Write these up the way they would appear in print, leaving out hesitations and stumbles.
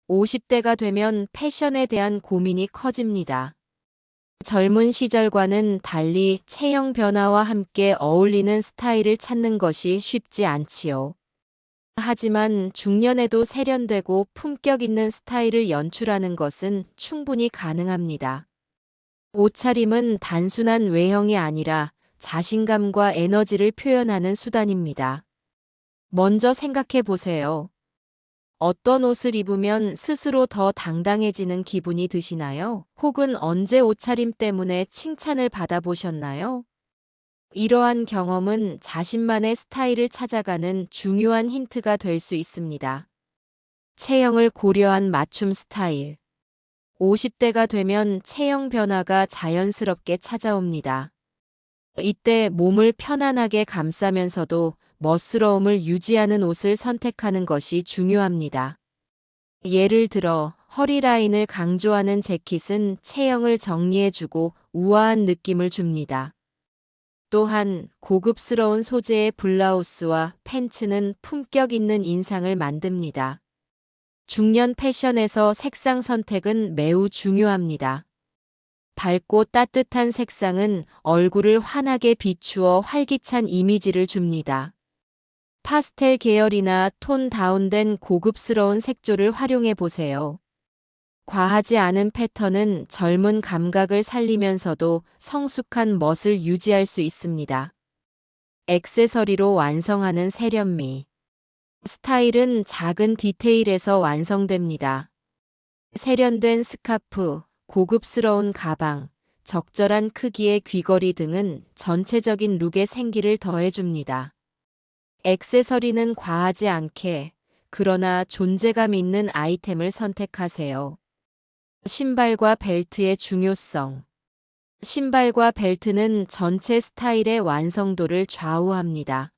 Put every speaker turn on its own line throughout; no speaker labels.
50대가 되면 패션에 대한 고민이 커집니다. 젊은 시절과는 달리 체형 변화와 함께 어울리는 스타일을 찾는 것이 쉽지 않지요. 하지만 중년에도 세련되고 품격 있는 스타일을 연출하는 것은 충분히 가능합니다. 옷차림은 단순한 외형이 아니라 자신감과 에너지를 표현하는 수단입니다. 먼저 생각해 보세요. 어떤 옷을 입으면 스스로 더 당당해지는 기분이 드시나요? 혹은 언제 옷차림 때문에 칭찬을 받아보셨나요? 이러한 경험은 자신만의 스타일을 찾아가는 중요한 힌트가 될 수 있습니다. 체형을 고려한 맞춤 스타일. 50대가 되면 체형 변화가 자연스럽게 찾아옵니다. 이때 몸을 편안하게 감싸면서도 멋스러움을 유지하는 옷을 선택하는 것이 중요합니다. 예를 들어 허리 라인을 강조하는 재킷은 체형을 정리해주고 우아한 느낌을 줍니다. 또한 고급스러운 소재의 블라우스와 팬츠는 품격 있는 인상을 만듭니다. 중년 패션에서 색상 선택은 매우 중요합니다. 밝고 따뜻한 색상은 얼굴을 환하게 비추어 활기찬 이미지를 줍니다. 파스텔 계열이나 톤 다운된 고급스러운 색조를 활용해 보세요. 과하지 않은 패턴은 젊은 감각을 살리면서도 성숙한 멋을 유지할 수 있습니다. 액세서리로 완성하는 세련미. 스타일은 작은 디테일에서 완성됩니다. 세련된 스카프, 고급스러운 가방, 적절한 크기의 귀걸이 등은 전체적인 룩에 생기를 더해줍니다. 액세서리는 과하지 않게, 그러나 존재감 있는 아이템을 선택하세요. 신발과 벨트의 중요성. 신발과 벨트는 전체 스타일의 완성도를 좌우합니다.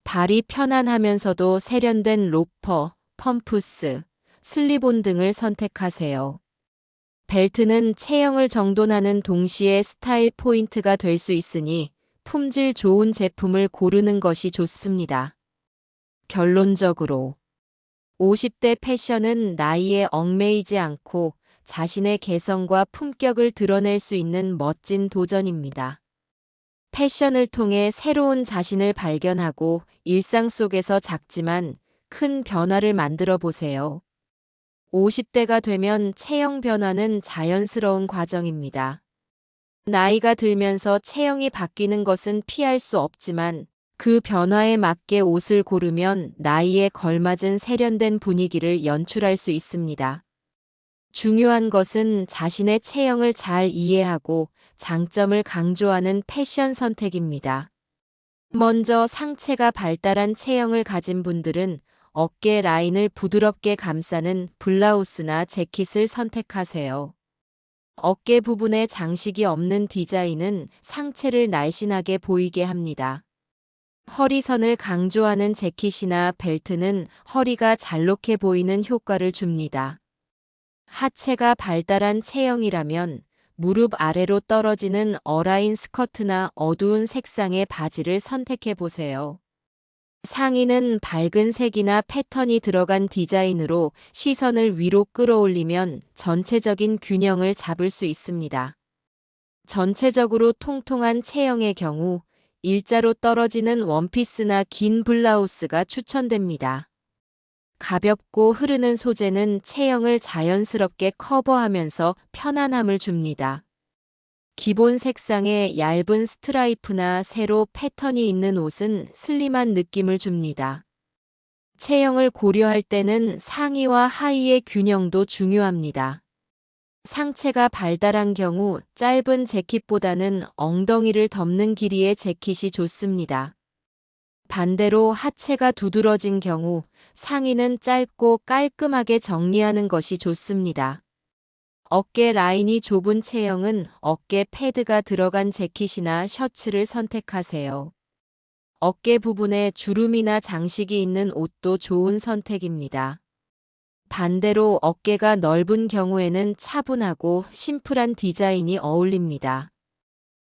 발이 편안하면서도 세련된 로퍼, 펌프스, 슬립온 등을 선택하세요. 벨트는 체형을 정돈하는 동시에 스타일 포인트가 될 수 있으니 품질 좋은 제품을 고르는 것이 좋습니다. 결론적으로 50대 패션은 나이에 얽매이지 않고 자신의 개성과 품격을 드러낼 수 있는 멋진 도전입니다. 패션을 통해 새로운 자신을 발견하고 일상 속에서 작지만 큰 변화를 만들어 보세요. 50대가 되면 체형 변화는 자연스러운 과정입니다. 나이가 들면서 체형이 바뀌는 것은 피할 수 없지만 그 변화에 맞게 옷을 고르면 나이에 걸맞은 세련된 분위기를 연출할 수 있습니다. 중요한 것은 자신의 체형을 잘 이해하고 장점을 강조하는 패션 선택입니다. 먼저 상체가 발달한 체형을 가진 분들은 어깨 라인을 부드럽게 감싸는 블라우스나 재킷을 선택하세요. 어깨 부분에 장식이 없는 디자인은 상체를 날씬하게 보이게 합니다. 허리선을 강조하는 재킷이나 벨트는 허리가 잘록해 보이는 효과를 줍니다. 하체가 발달한 체형이라면 무릎 아래로 떨어지는 어라인 스커트나 어두운 색상의 바지를 선택해 보세요. 상의는 밝은 색이나 패턴이 들어간 디자인으로 시선을 위로 끌어올리면 전체적인 균형을 잡을 수 있습니다. 전체적으로 통통한 체형의 경우 일자로 떨어지는 원피스나 긴 블라우스가 추천됩니다. 가볍고 흐르는 소재는 체형을 자연스럽게 커버하면서 편안함을 줍니다. 기본 색상의 얇은 스트라이프나 세로 패턴이 있는 옷은 슬림한 느낌을 줍니다. 체형을 고려할 때는 상의와 하의의 균형도 중요합니다. 상체가 발달한 경우 짧은 재킷보다는 엉덩이를 덮는 길이의 재킷이 좋습니다. 반대로 하체가 두드러진 경우 상의는 짧고 깔끔하게 정리하는 것이 좋습니다. 어깨 라인이 좁은 체형은 어깨 패드가 들어간 재킷이나 셔츠를 선택하세요. 어깨 부분에 주름이나 장식이 있는 옷도 좋은 선택입니다. 반대로 어깨가 넓은 경우에는 차분하고 심플한 디자인이 어울립니다.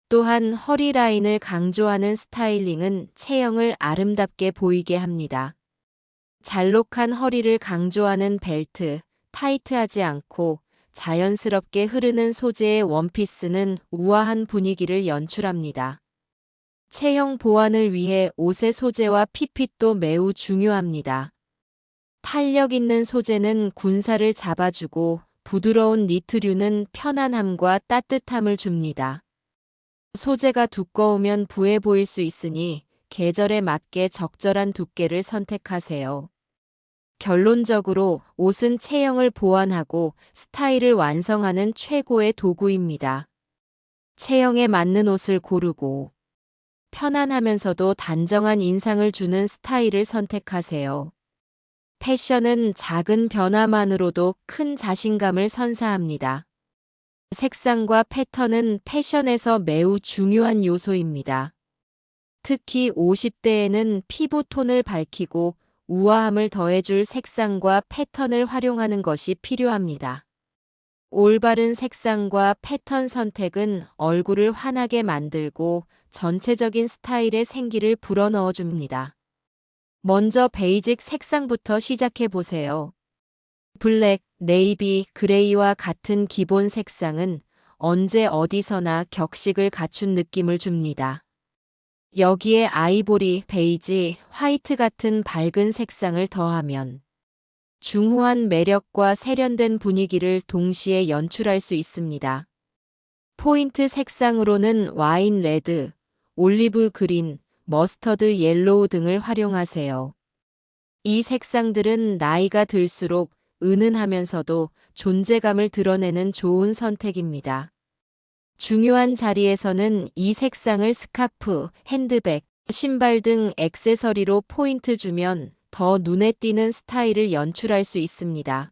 또한 허리 라인을 강조하는 스타일링은 체형을 아름답게 보이게 합니다. 잘록한 허리를 강조하는 벨트, 타이트하지 않고 자연스럽게 흐르는 소재의 원피스는 우아한 분위기를 연출합니다. 체형 보완을 위해 옷의 소재와 핏빛도 매우 중요합니다. 탄력 있는 소재는 군살을 잡아주고 부드러운 니트류는 편안함과 따뜻함을 줍니다. 소재가 두꺼우면 부해 보일 수 있으니 계절에 맞게 적절한 두께를 선택하세요. 결론적으로 옷은 체형을 보완하고 스타일을 완성하는 최고의 도구입니다. 체형에 맞는 옷을 고르고 편안하면서도 단정한 인상을 주는 스타일을 선택하세요. 패션은 작은 변화만으로도 큰 자신감을 선사합니다. 색상과 패턴은 패션에서 매우 중요한 요소입니다. 특히 50대에는 피부 톤을 밝히고 우아함을 더해줄 색상과 패턴을 활용하는 것이 필요합니다. 올바른 색상과 패턴 선택은 얼굴을 환하게 만들고 전체적인 스타일에 생기를 불어넣어 줍니다. 먼저 베이직 색상부터 시작해 보세요. 블랙, 네이비, 그레이와 같은 기본 색상은 언제 어디서나 격식을 갖춘 느낌을 줍니다. 여기에 아이보리, 베이지, 화이트 같은 밝은 색상을 더하면 중후한 매력과 세련된 분위기를 동시에 연출할 수 있습니다. 포인트 색상으로는 와인 레드, 올리브 그린, 머스터드 옐로우 등을 활용하세요. 이 색상들은 나이가 들수록 은은하면서도 존재감을 드러내는 좋은 선택입니다. 중요한 자리에서는 이 색상을 스카프, 핸드백, 신발 등 액세서리로 포인트 주면 더 눈에 띄는 스타일을 연출할 수 있습니다.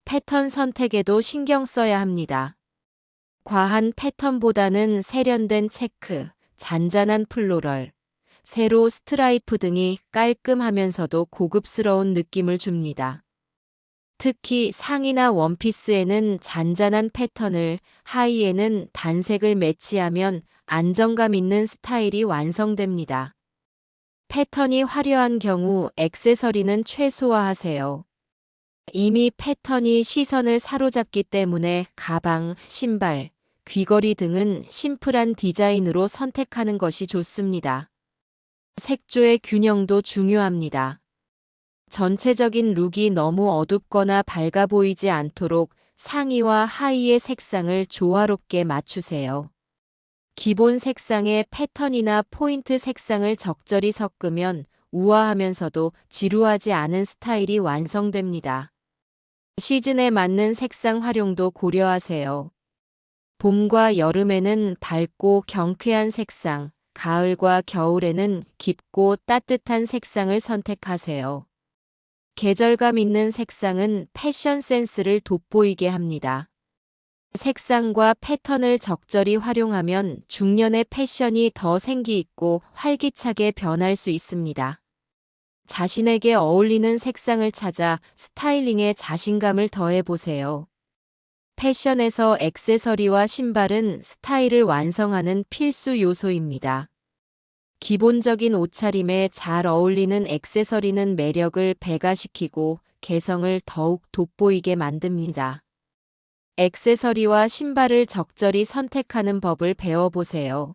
패턴 선택에도 신경 써야 합니다. 과한 패턴보다는 세련된 체크, 잔잔한 플로럴, 세로 스트라이프 등이 깔끔하면서도 고급스러운 느낌을 줍니다. 특히 상의나 원피스에는 잔잔한 패턴을, 하의에는 단색을 매치하면 안정감 있는 스타일이 완성됩니다. 패턴이 화려한 경우 액세서리는 최소화하세요. 이미 패턴이 시선을 사로잡기 때문에 가방, 신발, 귀걸이 등은 심플한 디자인으로 선택하는 것이 좋습니다. 색조의 균형도 중요합니다. 전체적인 룩이 너무 어둡거나 밝아 보이지 않도록 상의와 하의의 색상을 조화롭게 맞추세요. 기본 색상에 패턴이나 포인트 색상을 적절히 섞으면 우아하면서도 지루하지 않은 스타일이 완성됩니다. 시즌에 맞는 색상 활용도 고려하세요. 봄과 여름에는 밝고 경쾌한 색상, 가을과 겨울에는 깊고 따뜻한 색상을 선택하세요. 계절감 있는 색상은 패션 센스를 돋보이게 합니다. 색상과 패턴을 적절히 활용하면 중년의 패션이 더 생기 있고 활기차게 변할 수 있습니다. 자신에게 어울리는 색상을 찾아 스타일링에 자신감을 더해보세요. 패션에서 액세서리와 신발은 스타일을 완성하는 필수 요소입니다. 기본적인 옷차림에 잘 어울리는 액세서리는 매력을 배가시키고 개성을 더욱 돋보이게 만듭니다. 액세서리와 신발을 적절히 선택하는 법을 배워보세요.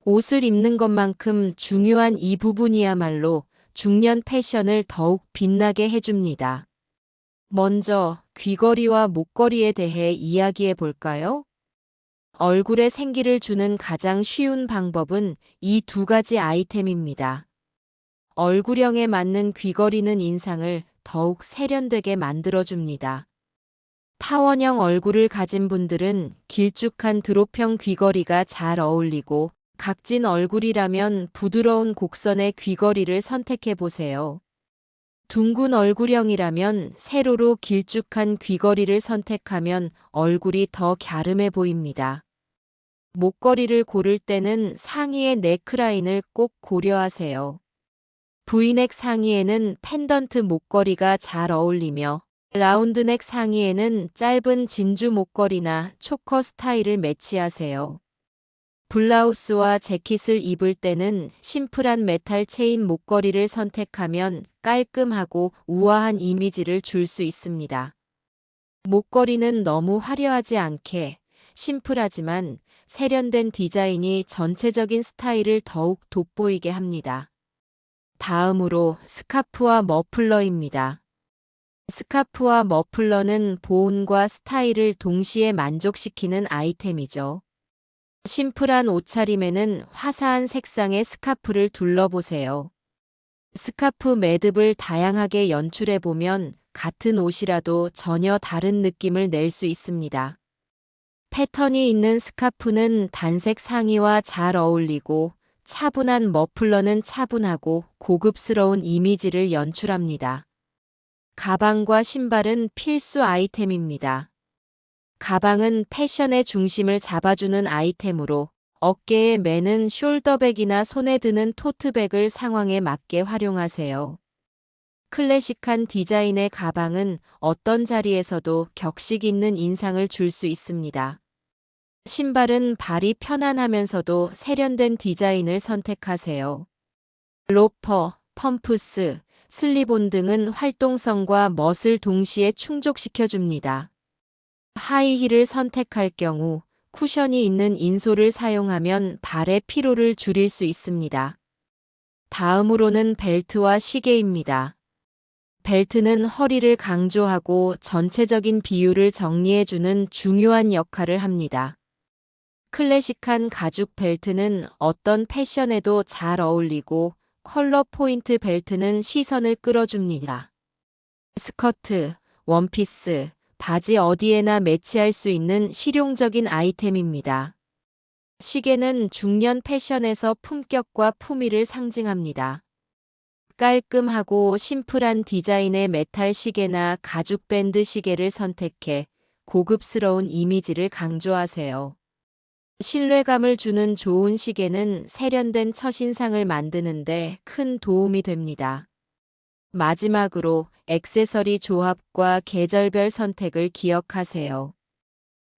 옷을 입는 것만큼 중요한 이 부분이야말로 중년 패션을 더욱 빛나게 해줍니다. 먼저 귀걸이와 목걸이에 대해 이야기해 볼까요? 얼굴에 생기를 주는 가장 쉬운 방법은 이 두 가지 아이템입니다. 얼굴형에 맞는 귀걸이는 인상을 더욱 세련되게 만들어줍니다. 타원형 얼굴을 가진 분들은 길쭉한 드롭형 귀걸이가 잘 어울리고 각진 얼굴이라면 부드러운 곡선의 귀걸이를 선택해 보세요. 둥근 얼굴형이라면 세로로 길쭉한 귀걸이를 선택하면 얼굴이 더 갸름해 보입니다. 목걸이를 고를 때는 상의의 넥라인을 꼭 고려하세요. V넥 상의에는 펜던트 목걸이가 잘 어울리며 라운드넥 상의에는 짧은 진주 목걸이나 초커 스타일을 매치하세요. 블라우스와 재킷을 입을 때는 심플한 메탈 체인 목걸이를 선택하면 깔끔하고 우아한 이미지를 줄 수 있습니다. 목걸이는 너무 화려하지 않게 심플하지만 세련된 디자인이 전체적인 스타일을 더욱 돋보이게 합니다. 다음으로 스카프와 머플러입니다. 스카프와 머플러는 보온과 스타일을 동시에 만족시키는 아이템이죠. 심플한 옷차림에는 화사한 색상의 스카프를 둘러보세요. 스카프 매듭을 다양하게 연출해보면 같은 옷이라도 전혀 다른 느낌을 낼 수 있습니다. 패턴이 있는 스카프는 단색 상의와 잘 어울리고 차분한 머플러는 차분하고 고급스러운 이미지를 연출합니다. 가방과 신발은 필수 아이템입니다. 가방은 패션의 중심을 잡아주는 아이템으로 어깨에 매는 숄더백이나 손에 드는 토트백을 상황에 맞게 활용하세요. 클래식한 디자인의 가방은 어떤 자리에서도 격식 있는 인상을 줄 수 있습니다. 신발은 발이 편안하면서도 세련된 디자인을 선택하세요. 로퍼, 펌프스, 슬립온 등은 활동성과 멋을 동시에 충족시켜줍니다. 하이힐을 선택할 경우 쿠션이 있는 인솔을 사용하면 발의 피로를 줄일 수 있습니다. 다음으로는 벨트와 시계입니다. 벨트는 허리를 강조하고 전체적인 비율을 정리해주는 중요한 역할을 합니다. 클래식한 가죽 벨트는 어떤 패션에도 잘 어울리고 컬러 포인트 벨트는 시선을 끌어줍니다. 스커트, 원피스, 바지 어디에나 매치할 수 있는 실용적인 아이템입니다. 시계는 중년 패션에서 품격과 품위를 상징합니다. 깔끔하고 심플한 디자인의 메탈 시계나 가죽 밴드 시계를 선택해 고급스러운 이미지를 강조하세요. 신뢰감을 주는 좋은 시계는 세련된 첫인상을 만드는데 큰 도움이 됩니다. 마지막으로 액세서리 조합과 계절별 선택을 기억하세요.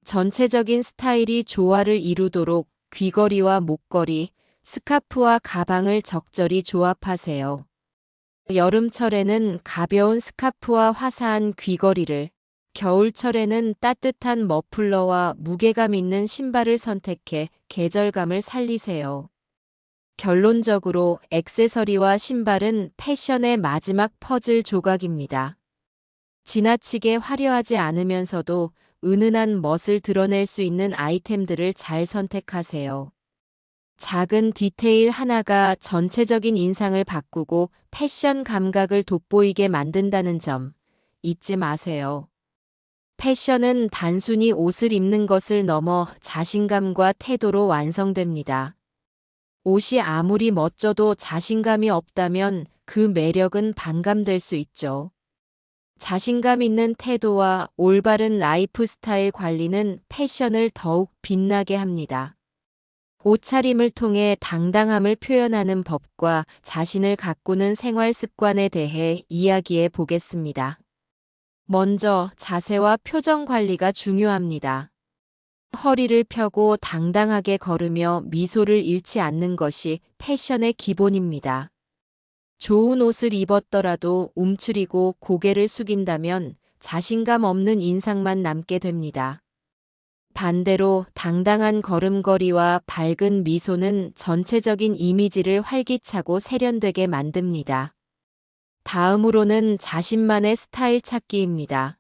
전체적인 스타일이 조화를 이루도록 귀걸이와 목걸이, 스카프와 가방을 적절히 조합하세요. 여름철에는 가벼운 스카프와 화사한 귀걸이를, 겨울철에는 따뜻한 머플러와 무게감 있는 신발을 선택해 계절감을 살리세요. 결론적으로 액세서리와 신발은 패션의 마지막 퍼즐 조각입니다. 지나치게 화려하지 않으면서도 은은한 멋을 드러낼 수 있는 아이템들을 잘 선택하세요. 작은 디테일 하나가 전체적인 인상을 바꾸고 패션 감각을 돋보이게 만든다는 점 잊지 마세요. 패션은 단순히 옷을 입는 것을 넘어 자신감과 태도로 완성됩니다. 옷이 아무리 멋져도 자신감이 없다면 그 매력은 반감될 수 있죠. 자신감 있는 태도와 올바른 라이프 스타일 관리는 패션을 더욱 빛나게 합니다. 옷차림을 통해 당당함을 표현하는 법과 자신을 가꾸는 생활 습관에 대해 이야기해 보겠습니다. 먼저 자세와 표정 관리가 중요합니다. 허리를 펴고 당당하게 걸으며 미소를 잃지 않는 것이 패션의 기본입니다. 좋은 옷을 입었더라도 움츠리고 고개를 숙인다면 자신감 없는 인상만 남게 됩니다. 반대로 당당한 걸음걸이와 밝은 미소는 전체적인 이미지를 활기차고 세련되게 만듭니다. 다음으로는 자신만의 스타일 찾기입니다.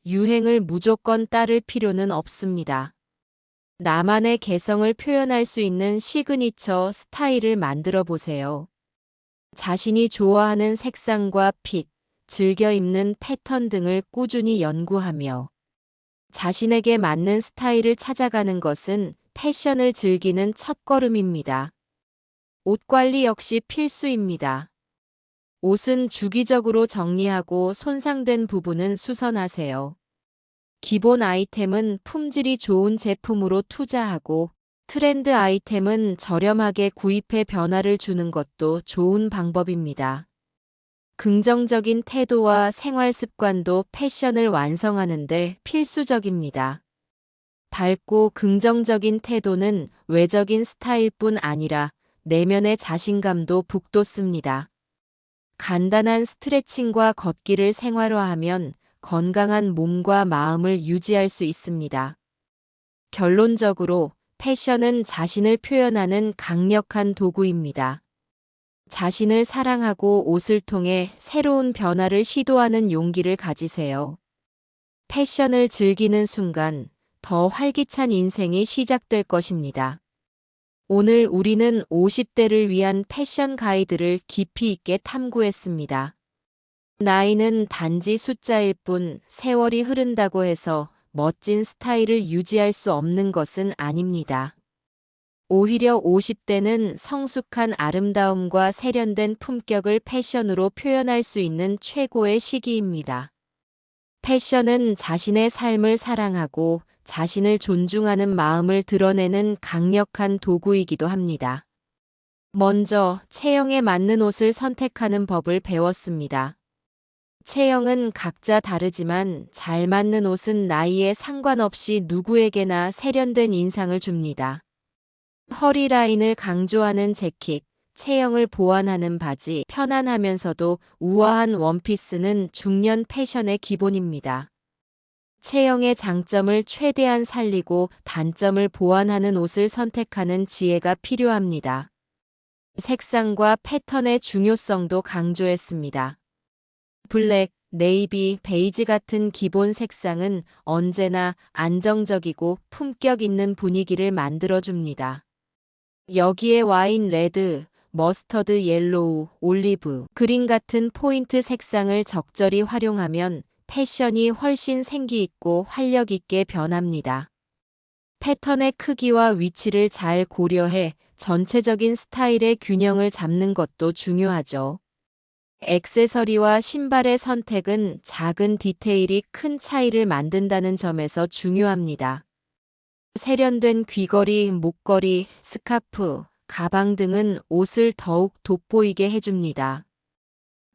유행을 무조건 따를 필요는 없습니다. 나만의 개성을 표현할 수 있는 시그니처 스타일을 만들어 보세요. 자신이 좋아하는 색상과 핏, 즐겨 입는 패턴 등을 꾸준히 연구하며 자신에게 맞는 스타일을 찾아가는 것은 패션을 즐기는 첫걸음입니다. 옷 관리 역시 필수입니다. 옷은 주기적으로 정리하고 손상된 부분은 수선하세요. 기본 아이템은 품질이 좋은 제품으로 투자하고 트렌드 아이템은 저렴하게 구입해 변화를 주는 것도 좋은 방법입니다. 긍정적인 태도와 생활 습관도 패션을 완성하는데 필수적입니다. 밝고 긍정적인 태도는 외적인 스타일뿐 아니라 내면의 자신감도 북돋습니다. 간단한 스트레칭과 걷기를 생활화하면 건강한 몸과 마음을 유지할 수 있습니다. 결론적으로 패션은 자신을 표현하는 강력한 도구입니다. 자신을 사랑하고 옷을 통해 새로운 변화를 시도하는 용기를 가지세요. 패션을 즐기는 순간 더 활기찬 인생이 시작될 것입니다. 오늘 우리는 50대를 위한 패션 가이드를 깊이 있게 탐구했습니다. 나이는 단지 숫자일 뿐 세월이 흐른다고 해서 멋진 스타일을 유지할 수 없는 것은 아닙니다. 오히려 50대는 성숙한 아름다움과 세련된 품격을 패션으로 표현할 수 있는 최고의 시기입니다. 패션은 자신의 삶을 사랑하고 자신을 존중하는 마음을 드러내는 강력한 도구이기도 합니다. 먼저 체형에 맞는 옷을 선택하는 법을 배웠습니다. 체형은 각자 다르지만 잘 맞는 옷은 나이에 상관없이 누구에게나 세련된 인상을 줍니다. 허리 라인을 강조하는 재킷, 체형을 보완하는 바지, 편안하면서도 우아한 원피스는 중년 패션의 기본입니다. 체형의 장점을 최대한 살리고 단점을 보완하는 옷을 선택하는 지혜가 필요합니다. 색상과 패턴의 중요성도 강조했습니다. 블랙, 네이비, 베이지 같은 기본 색상은 언제나 안정적이고 품격 있는 분위기를 만들어줍니다. 여기에 와인 레드, 머스터드 옐로우, 올리브, 그린 같은 포인트 색상을 적절히 활용하면 패션이 훨씬 생기 있고 활력 있게 변합니다. 패턴의 크기와 위치를 잘 고려해 전체적인 스타일의 균형을 잡는 것도 중요하죠. 액세서리와 신발의 선택은 작은 디테일이 큰 차이를 만든다는 점에서 중요합니다. 세련된 귀걸이, 목걸이, 스카프, 가방 등은 옷을 더욱 돋보이게 해줍니다.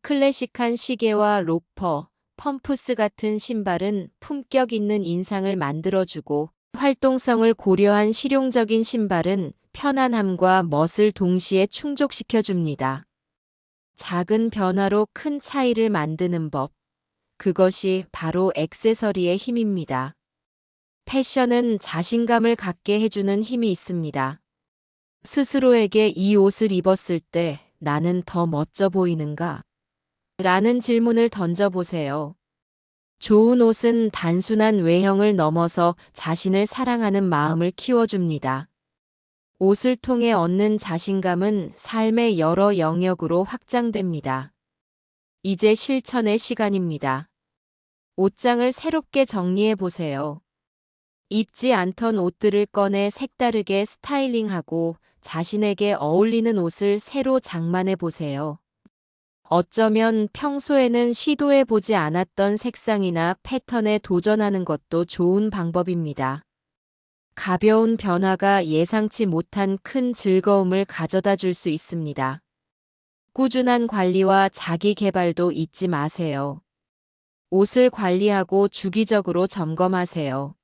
클래식한 시계와 로퍼, 펌프스 같은 신발은 품격 있는 인상을 만들어주고 활동성을 고려한 실용적인 신발은 편안함과 멋을 동시에 충족시켜줍니다. 작은 변화로 큰 차이를 만드는 법. 그것이 바로 액세서리의 힘입니다. 패션은 자신감을 갖게 해주는 힘이 있습니다. 스스로에게 이 옷을 입었을 때 나는 더 멋져 보이는가? 라는 질문을 던져보세요. 좋은 옷은 단순한 외형을 넘어서 자신을 사랑하는 마음을 키워줍니다. 옷을 통해 얻는 자신감은 삶의 여러 영역으로 확장됩니다. 이제 실천의 시간입니다. 옷장을 새롭게 정리해 보세요. 입지 않던 옷들을 꺼내 색다르게 스타일링하고 자신에게 어울리는 옷을 새로 장만해 보세요. 어쩌면 평소에는 시도해 보지 않았던 색상이나 패턴에 도전하는 것도 좋은 방법입니다. 가벼운 변화가 예상치 못한 큰 즐거움을 가져다 줄 수 있습니다. 꾸준한 관리와 자기 개발도 잊지 마세요. 옷을 관리하고 주기적으로 점검하세요.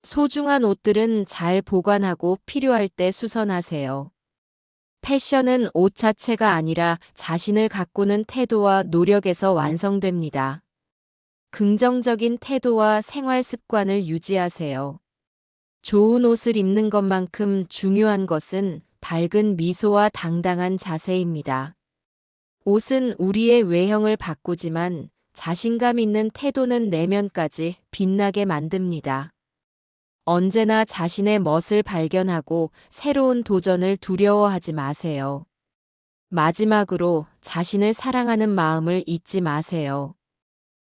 소중한 옷들은 잘 보관하고 필요할 때 수선하세요. 패션은 옷 자체가 아니라 자신을 가꾸는 태도와 노력에서 완성됩니다. 긍정적인 태도와 생활 습관을 유지하세요. 좋은 옷을 입는 것만큼 중요한 것은 밝은 미소와 당당한 자세입니다. 옷은 우리의 외형을 바꾸지만 자신감 있는 태도는 내면까지 빛나게 만듭니다. 언제나 자신의 멋을 발견하고 새로운 도전을 두려워하지 마세요. 마지막으로 자신을 사랑하는 마음을 잊지 마세요.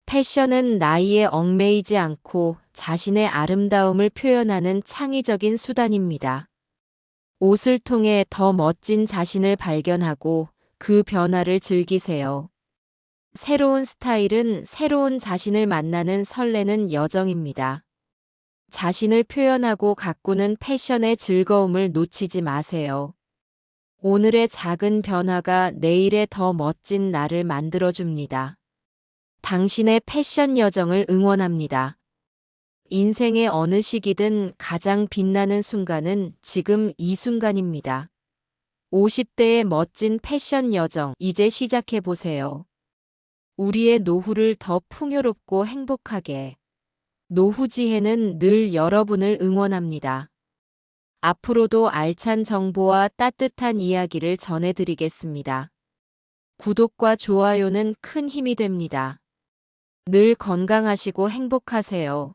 패션은 나이에 얽매이지 않고 자신의 아름다움을 표현하는 창의적인 수단입니다. 옷을 통해 더 멋진 자신을 발견하고 그 변화를 즐기세요. 새로운 스타일은 새로운 자신을 만나는 설레는 여정입니다. 자신을 표현하고 가꾸는 패션의 즐거움을 놓치지 마세요. 오늘의 작은 변화가 내일의 더 멋진 나를 만들어줍니다. 당신의 패션 여정을 응원합니다. 인생의 어느 시기든 가장 빛나는 순간은 지금 이 순간입니다. 50대의 멋진 패션 여정, 이제 시작해보세요. 우리의 노후를 더 풍요롭고 행복하게. 노후지혜는 늘 여러분을 응원합니다. 앞으로도 알찬 정보와 따뜻한 이야기를 전해드리겠습니다. 구독과 좋아요는 큰 힘이 됩니다. 늘 건강하시고 행복하세요.